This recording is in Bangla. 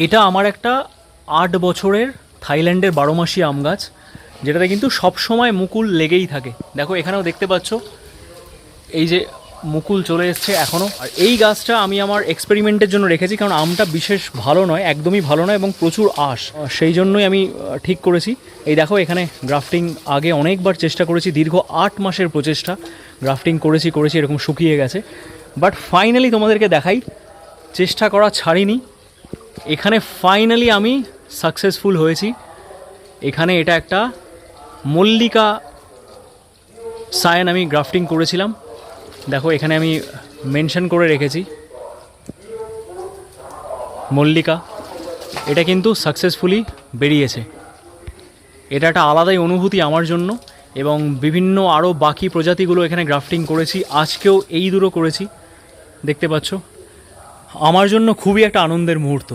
এটা আমার একটা 8 বছরের থাইল্যান্ডের 12 মাসি আম গাছ, যেটাতে কিন্তু সব সময় মুকুল লেগেই থাকে। দেখো এখানেও দেখতে পাচ্ছ এই যে মুকুল চলে এসছে এখনও। আর এই গাছটা আমি আমার এক্সপেরিমেন্টের জন্য রেখেছি, কারণ আমটা বিশেষ ভালো নয়, একদমই ভালো নয় এবং প্রচুর আঁশ, সেই জন্যই আমি ঠিক করেছি। এই দেখো এখানে গ্রাফটিং আগে অনেকবার চেষ্টা করেছি, দীর্ঘ 8 মাসের প্রচেষ্টা, গ্রাফটিং করেছি এরকম শুকিয়ে গেছে, বাট ফাইনালি তোমাদেরকে দেখাই, চেষ্টা করা ছাড়িনি। এখানে ফাইনালি আমি সাকসেসফুল হয়েছি। এখানে এটা একটা মল্লিকা সায়ান আমি গ্রাফটিং করেছিলাম। দেখো এখানে আমি মেনশন করে রেখেছি মল্লিকা, এটা কিন্তু সাকসেসফুলি বেরিয়েছে। এটা একটা আলাদাই অনুভূতি আমার জন্য, এবং বিভিন্ন আরও বাকি প্রজাতিগুলো এখানে গ্রাফটিং করেছি, আজকেও এই দুটো করেছি, দেখতে পাচ্ছ। আমার জন্য খুবই একটা আনন্দের মুহূর্ত।